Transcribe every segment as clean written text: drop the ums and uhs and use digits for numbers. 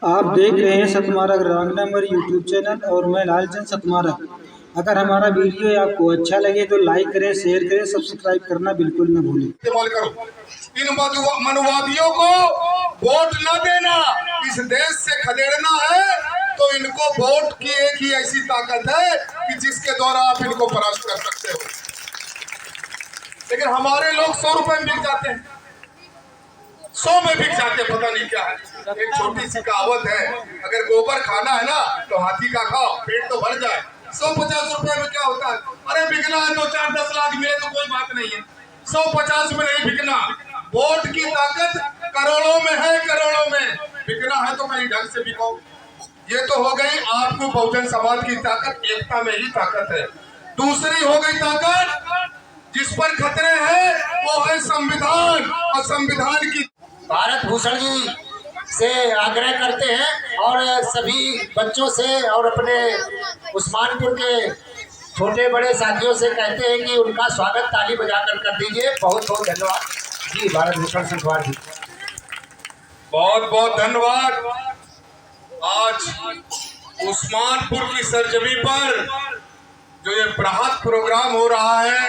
आप देख रहे हैं सतमारा ग्रामीण नंबर यूट्यूब चैनल और मैं लालचंद सतमारा। अगर हमारा वीडियो आपको अच्छा लगे तो लाइक करें, शेयर करें, सब्सक्राइब करना बिल्कुल न भूलें। इस्तेमाल करो। इन मनुवादियों को वोट न देना, इस देश से खदेड़ना है तो इनको वोट की एक ही ऐसी ताकत है कि जिसके द्वारा आप इनको परास्त कर सकते हो। लेकिन हमारे लोग 100 रुपए में बिक जाते हैं, 100 में बिक जाते हैं, पता नहीं क्या है। एक छोटी सी कहावत है, अगर गोबर खाना है ना तो हाथी का खाओ, पेट तो भर जाए। 150 रुपए में क्या होता है? अरे बिकना है तो 4-10 लाख मिले तो कोई बात नहीं है, 150 में नहीं बिकना। वोट की ताकत करोड़ों में है, करोड़ों में। बिकना है तो कहीं ढंग से बिको। ये तो हो गई आपको बहुजन समाज की ताकत, एकता में ही ताकत है। दूसरी हो गई ताकत जिस पर खतरे हैं वो है संविधान, और संविधान की भारत भूषण जी से आग्रह करते हैं और सभी बच्चों से और अपने उस्मानपुर के छोटे बड़े साथियों से कहते हैं कि उनका स्वागत ताली बजाकर कर दीजिए। बहुत बहुत धन्यवाद जी। भारत भूषण संखवार जी, बहुत बहुत धन्यवाद। आज उस्मानपुर की सरजमी पर जो ये बृहद प्रोग्राम हो रहा है,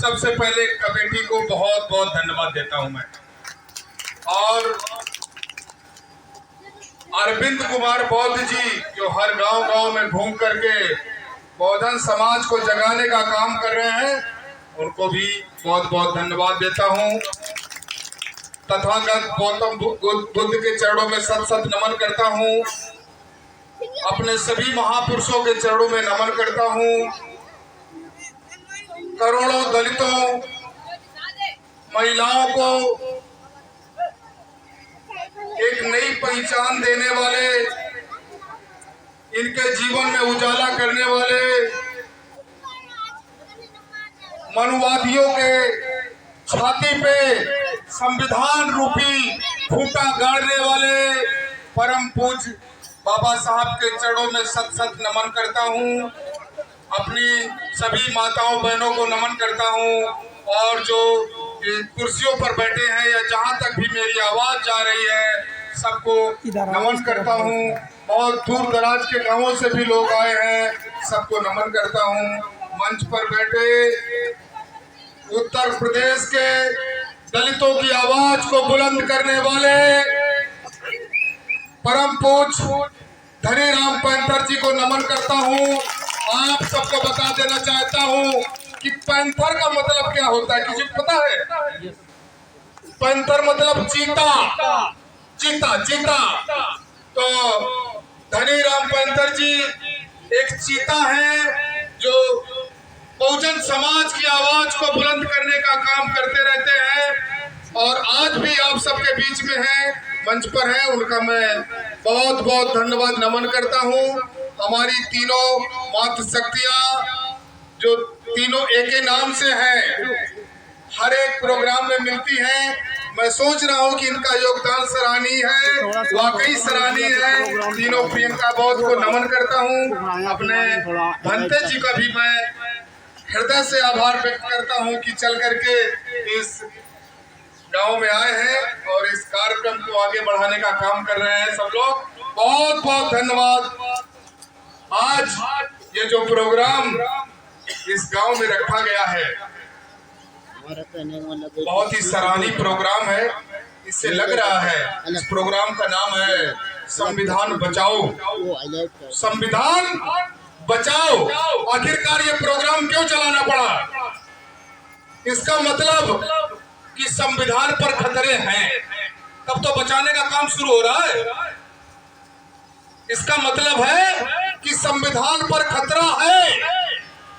सबसे पहले कमेटी को बहुत बहुत धन्यवाद देता हूं मैं। और अरविंद कुमार बौद्ध जी जो हर गांव-गांव में घूम करके बहुजन समाज को जगाने का काम कर रहे हैं, उनको भी बहुत बहुत धन्यवाद देता हूं। तथागत गौतम बुद्ध के चरणों में सत सत नमन करता हूं। अपने सभी महापुरुषों के चरणों में नमन करता हूं। करोड़ों दलितों, महिलाओं को एक नई पहचान देने वाले, इनके जीवन में उजाला करने वाले, मनुवादियों के छाती पे संविधान रूपी खूंटा गाड़ने वाले परम पूज्य बाबा साहब के चरणों में सत सत नमन करता हूँ। अपनी सभी माताओं बहनों को नमन करता हूँ और जो कुर्सियों पर बैठे हैं या जहाँ तक भी मेरी आवाज जा रही है, सबको नमन करता हूँ। बहुत दूर दराज के गांवों से भी लोग आए हैं, सबको नमन करता हूँ। मंच पर बैठे उत्तर प्रदेश के दलितों की आवाज को बुलंद करने वाले परम पूज्य धनीराम पैंथर जी को नमन करता हूँ। आप सबको बता देना चाहता हूँ कि पैंथर का मतलब क्या होता है, किसी को पता है? पैंथर मतलब चीता, चीता चीता। तो धनीराम पैंथर जी एक चीता है जो बहुजन समाज की आवाज को बुलंद करने का काम करते रहते हैं और आज भी आप सबके बीच में है, मंच पर है। उनका मैं बहुत बहुत धन्यवाद नमन करता हूँ। हमारी तीनों मातृशक्तियाँ जो तीनों एक ही नाम से हैं, हर एक प्रोग्राम में मिलती हैं। मैं सोच रहा हूँ कि इनका योगदान सराहनीय है, वाकई सराहनीय है। तीनों प्रियंका बौद्ध को नमन करता हूँ। अपने भंते जी का भी मैं हृदय से आभार व्यक्त करता हूँ कि चल करके इस गांव में आए हैं और इस कार्यक्रम को आगे बढ़ाने का काम कर रहे हैं सब लोग। बहुत बहुत धन्यवाद। आज ये जो प्रोग्राम इस गांव में रखा गया है, बहुत ही सराहनीय प्रोग्राम है। इससे लग रहा है इस प्रोग्राम का नाम है संविधान बचाओ, संविधान बचाओ। आखिरकार ये प्रोग्राम क्यों चलाना पड़ा? इसका मतलब कि संविधान पर खतरे हैं, तब तो बचाने का काम शुरू हो रहा है। इसका मतलब है कि संविधान पर खतरा है।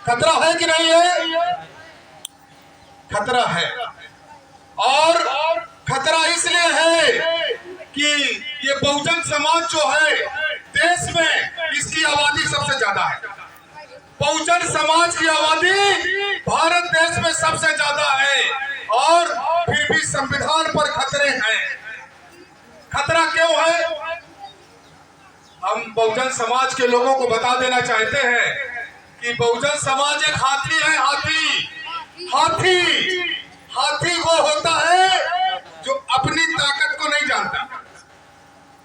खतरा है कि नहीं है? खतरा है। और खतरा इसलिए है कि ये बहुजन समाज जो है देश में, इसकी आबादी सबसे ज्यादा है। बहुजन समाज की आबादी भारत देश में सबसे ज्यादा है और फिर भी संविधान पर खतरे हैं। खतरा क्यों है? हम बहुजन समाज के लोगों को बता देना चाहते हैं कि बहुजन समाज एक हाथी है। हाथी हाथी हाथी वो होता है जो अपनी ताकत को नहीं जानता,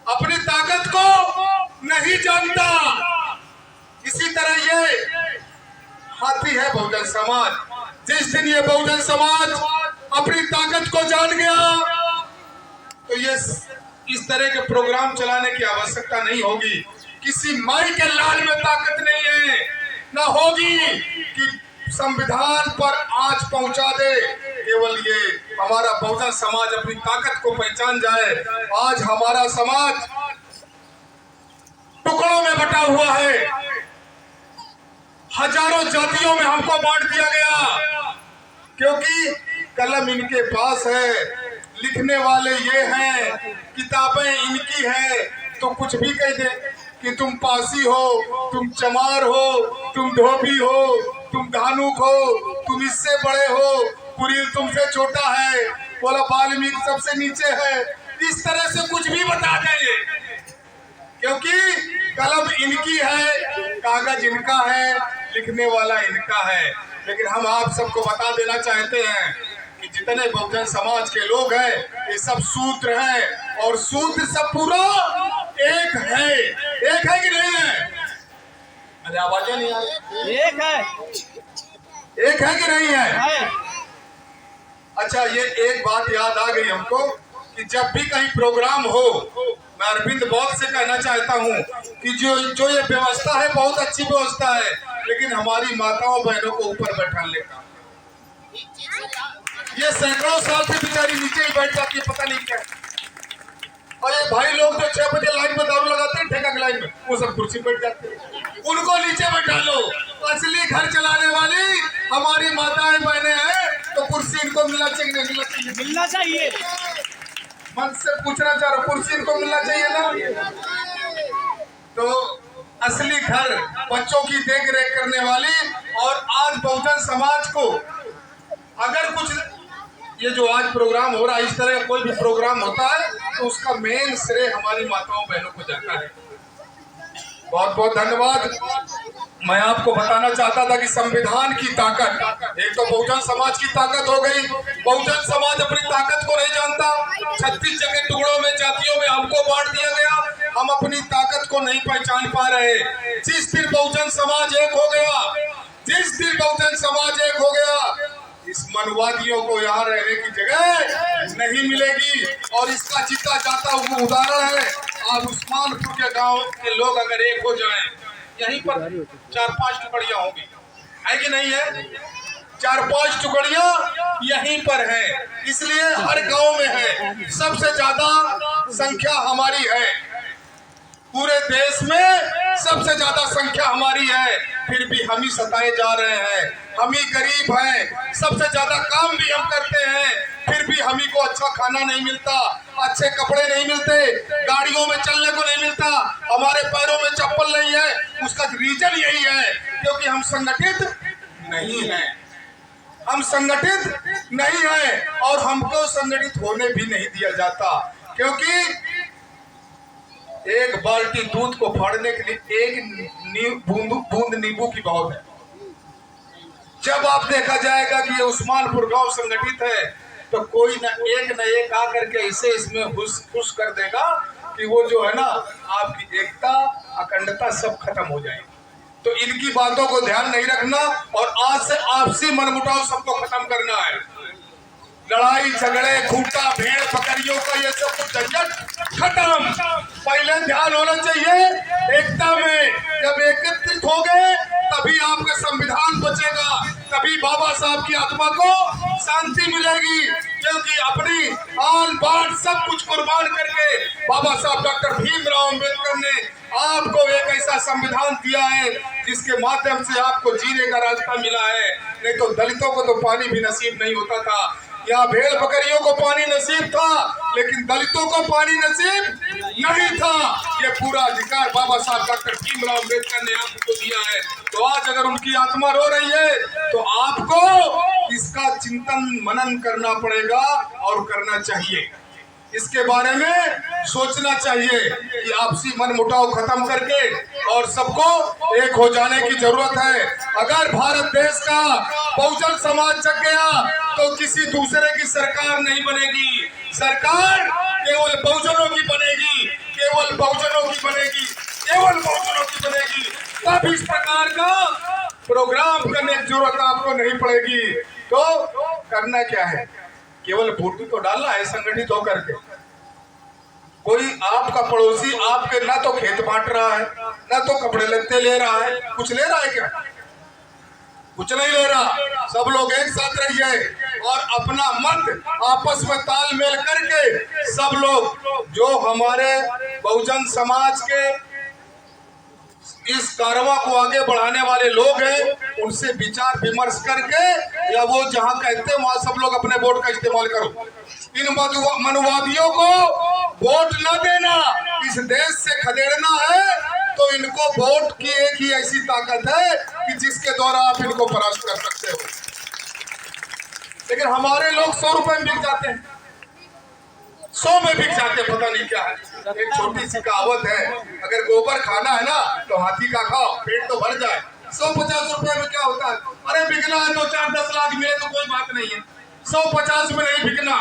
अपनी ताकत को बहुजन समाज। जिस दिन ये बहुजन समाज अपनी ताकत को जान गया तो ये इस तरह के प्रोग्राम चलाने की आवश्यकता नहीं होगी। किसी माई के लाल में ताकत नहीं है, ना होगी कि संविधान पर आंच पहुंचा दे। केवल ये हमारा बहुजन समाज अपनी ताकत को पहचान जाए। आज हमारा समाज टुकड़ों में बटा हुआ है, हजारों जातियों में हमको बांट दिया गया, क्योंकि कलम इनके पास है, लिखने वाले ये हैं, किताबें इनकी है, तो कुछ भी कह दे कि तुम पासी हो, तुम चमार हो, तुम धोबी हो, तुम धानुक हो, तुम इससे बड़े हो, कुरील तुमसे छोटा है, बोला वाल्मीकि सबसे नीचे है। इस तरह से कुछ भी बता देंगे, क्योंकि कलम इनकी है, कागज इनका है, लिखने वाला इनका है। लेकिन हम आप सबको बता देना चाहते हैं कि जितने बहुजन समाज के लोग हैं ये सब सूत्र हैं, और सूत्र सब पूरा एक है। एक है कि नहीं है? अरे आवाजें नहीं आ रही। एक है। एक है कि नहीं है? अच्छा, ये एक बात याद आ गई हमको कि जब भी कहीं प्रोग्राम हो, मैं अरविंद बॉस से कहना चाहता हूँ कि जो ये व्यवस्था है बहुत अच्छी व्यवस्था है, लेकिन हमारी माताओं बहनों को ऊपर बैठाने का, ये सैकड़ों साल से बेचारी नीचे ही बैठ जाती है, पता नहीं क्या। और ये भाई लोग जो 6 बजे लाइन में दारू लगाते हैं ठेका की लाइन में, वो सब कुर्सी बैठ जाते हैं, उनको नीचे बैठा लो। असली घर चलाने वाली हमारी माताएं बहनें हैं, तो कुर्सी इनको मिलना चाहिए, नहीं मिलना चाहिए? मिलना चाहिए। मन से पूछना चाह रहा, कुर्सी इनको मिलना चाहिए ना? तो असली घर बच्चों की देख रेख करने वाली, और आज बहुजन समाज को अगर कुछ ये जो आज प्रोग्राम हो रहा है, इस तरह का कोई भी प्रोग्राम होता है तो उसका मेन श्रेय हमारी माताओं बहनों को जाता है। बहुत बहुत धन्यवाद। मैं आपको बताना चाहता था कि संविधान की ताकत, एक तो बहुजन समाज की ताकत हो गई। बहुजन समाज अपनी ताकत को नहीं जानता, 36 जगह टुकड़ों में जातियों में हमको बांट दिया गया, हम अपनी ताकत को नहीं पहचान पा रहे। जिस दिन बहुजन समाज एक हो गया, जिस दिन बहुजन समाज एक हो गया, इस मनवादियों को यहाँ रहने की जगह नहीं मिलेगी। और इसका जीता जाता हुआ उदाहरण है, आज उस्मानपुर के गांव के लोग अगर एक हो जाएं, यहीं पर 4-5 टुकड़ियां होंगी, है कि नहीं है? 4-5 टुकड़ियां यहीं पर हैं, इसलिए हर गांव में है। सबसे ज्यादा संख्या हमारी है, पूरे देश में सबसे ज्यादा संख्या हमारी है, फिर भी हम ही सताए जा रहे हैं, हम ही गरीब हैं। सबसे ज्यादा काम भी हम करते हैं, फिर भी हम ही को अच्छा खाना नहीं मिलता, अच्छे कपड़े नहीं मिलते, गाड़ियों में चलने को नहीं मिलता, हमारे पैरों में चप्पल नहीं है। उसका रीजन यही है क्योंकि हम संगठित नहीं हैं, हम संगठित नहीं हैं, और हमको संगठित होने भी नहीं दिया जाता। क्योंकि एक बाल्टी दूध को फाड़ने के लिए एक बूंद नींबू की बहुत है। जब आप देखा जाएगा कि ये उस्मानपुर गांव संगठित है, तो कोई न एक आकर के इसे इसमें खुश कर देगा कि वो जो है ना, आपकी एकता अखंडता सब खत्म हो जाएगी। तो इनकी बातों को ध्यान नहीं रखना, और आज से आपसी मनमुटाव सबको खत्म करना है। लड़ाई झगड़े खूंटा भेड़ बकरियों का ये सब कुछ झंझट खत्म। पहले ध्यान होना चाहिए एकता में। जब एकत्रित हो गए तभी आपका संविधान बचेगा, तभी बाबा साहब की आत्मा को शांति मिलेगी। क्योंकि अपनी आन बान सब कुछ कुर्बान करके बाबा साहब डॉक्टर भीमराव अम्बेडकर ने आपको एक ऐसा संविधान दिया है जिसके माध्यम से आपको जीने का रास्ता मिला है। नहीं तो दलितों को तो पानी भी नसीब नहीं होता था, या भेड़ बकरियों को पानी नसीब था, लेकिन दलितों को पानी नसीब नहीं था। ये पूरा अधिकार बाबा साहब डॉक्टर भीमराव अम्बेडकर ने आपको दिया है। तो आज अगर उनकी आत्मा रो रही है तो आपको इसका चिंतन मनन करना पड़ेगा और करना चाहिए। इसके बारे में सोचना चाहिए कि आपसी मनमुटाव खत्म करके और सबको एक हो जाने की जरूरत है। अगर भारत देश का बहुजन समाज जग गया तो किसी दूसरे की सरकार नहीं बनेगी, सरकार केवल बहुजनों की बनेगी, केवल बहुजनों की बनेगी, केवल बहुजनों की बनेगी। तब इस प्रकार का प्रोग्राम करने की जरूरत आपको नहीं पड़ेगी। तो करना क्या है, केवल वोट तो डालना है संगठित होकर के। कोई आपका पड़ोसी आपके ना तो खेत बांट रहा है, ना तो कपड़े लत्ते ले रहा है, कुछ ले रहा है क्या? कुछ नहीं ले रहा। सब लोग एक साथ रहिए और अपना मत आपस में तालमेल करके सब लोग जो हमारे बहुजन समाज के इस कारवां को आगे बढ़ाने वाले लोग हैं उनसे विचार विमर्श करके या वो जहां कहते हैं वहां सब लोग अपने वोट का इस्तेमाल करो। इन मनुवादियों को वोट न देना, इस देश से खदेड़ना है तो इनको वोट की एक ही ऐसी ताकत है कि जिसके द्वारा आप इनको परास्त कर सकते हो। लेकिन हमारे लोग 100 रुपए में बिक जाते हैं, 100 में बिक जाते, पता नहीं क्या है। एक छोटी सी कहावत है, अगर गोबर खाना है ना तो हाथी का खाओ, पेट तो भर जाए। 150 रुपए में क्या होता है? अरे बिकना है 2-4-10 लाख मिले तो कोई बात नहीं है, 150 में नहीं बिकना।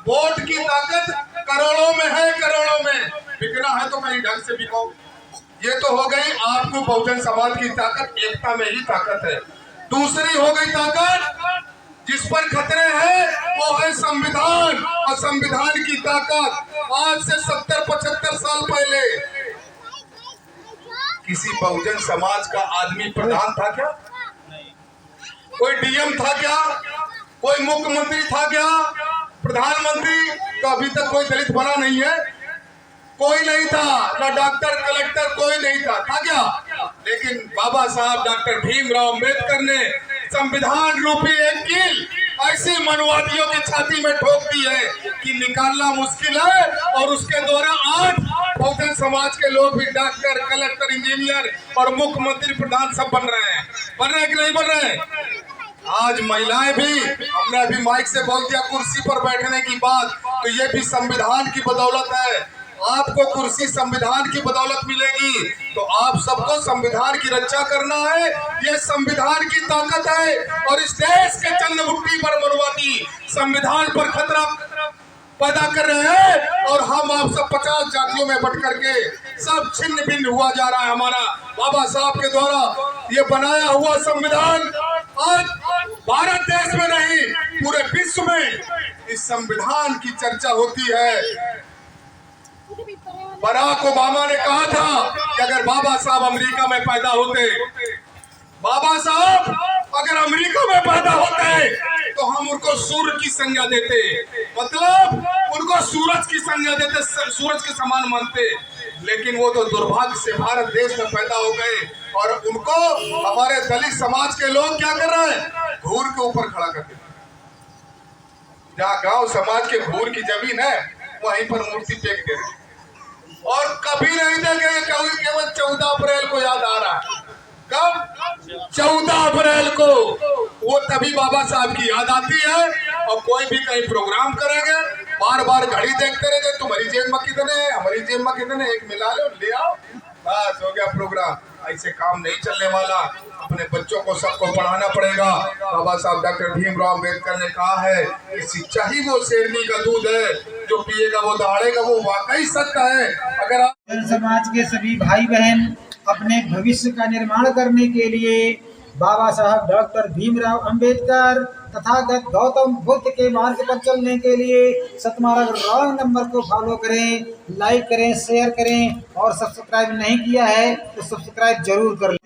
वोट की ताकत करोड़ों में है, करोड़ों में। बिकना है तो कहीं ढंग से बिको। ये तो हो गई आपको बहुजन समाज की ताकत, एकता में ही ताकत है। दूसरी हो गई ताकत जिस पर खतरे हैं वो है संविधान, और संविधान की ताकत। आज से 70-75 साल पहले किसी बहुजन समाज का आदमी प्रधान था क्या? कोई डीएम था क्या? कोई मुख्यमंत्री था क्या? प्रधानमंत्री तो अभी तक कोई दलित बना नहीं है, कोई नहीं था, ना डॉक्टर कलेक्टर कोई नहीं था क्या? लेकिन बाबा साहब डॉक्टर भीमराव अम्बेडकर ने संविधान रूपी एक कील ऐसी मनुवादियों की छाती में ठोक दी है कि निकालना मुश्किल है। और उसके द्वारा आज बहुजन समाज के लोग भी डॉक्टर कलेक्टर इंजीनियर और मुख्यमंत्री प्रधान सब बन रहे हैं। बन रहे हैं कि नहीं बन रहे हैं? आज महिलाएं भी, हमने अभी माइक से बोल दिया कुर्सी पर बैठने की बात, तो ये भी संविधान की बदौलत है। आपको कुर्सी संविधान की बदौलत मिलेगी, तो आप सबको संविधान की रक्षा करना है। ये संविधान की ताकत है और इस देश के जन्मभूमि पर मनुवादी संविधान पर खतरा पैदा कर रहे हैं और हम आप सब 50 जातियों में बट करके सब छिन्न भिन्न हुआ जा रहा है। हमारा बाबा साहब के द्वारा ये बनाया हुआ संविधान आज भारत देश में नहीं पूरे विश्व में इस संविधान की चर्चा होती है। बराक ओबामा ने कहा था कि अगर बाबा साहब अमेरिका में पैदा होते, बाबा साहब अगर अमेरिका में पैदा होते तो हम उनको सूर्य की संज्ञा देते, मतलब उनको सूरज की संज्ञा देते, सूरज के समान मानते। लेकिन वो तो दुर्भाग्य से भारत देश में पैदा हो गए और उनको हमारे दलित समाज के लोग क्या कर रहे हैं? घूर के ऊपर खड़ा कर देते। जहाँ गांव समाज के घूर की जमीन है वहीं पर मूर्ति फेंक दे रहे और कभी नहीं देंगे। केवल 14 अप्रैल को याद आ रहा है। कब? 14 अप्रैल को। वो तभी बाबा साहब की याद आती है। और कोई भी कहीं प्रोग्राम करेंगे बार बार घड़ी देखते रहे, तुम्हारी जेब में कितने हैं, हमारी जेब में कितने, एक मिला लो, ले आओ, बस हो गया प्रोग्राम। ऐसे काम नहीं चलने वाला। अपने बच्चों को सबको पढ़ाना पड़ेगा। बाबा साहब डॉक्टर भीमराव अम्बेडकर ने कहा है कि शिक्षा ही वो शेरनी का दूध है, जो पिएगा वो दहाड़ेगा। वो वाकई सत्य है। अगर आप जन समाज के सभी भाई बहन अपने भविष्य का निर्माण करने के लिए बाबा साहब डॉक्टर भीमराव अंबेडकर तथागत गौतम बुद्ध के मार्ग पर चलने के लिए सतमारा रॉन्ग नंबर को फॉलो करें, लाइक करें, शेयर करें और सब्सक्राइब नहीं किया है तो सब्सक्राइब जरूर कर लें।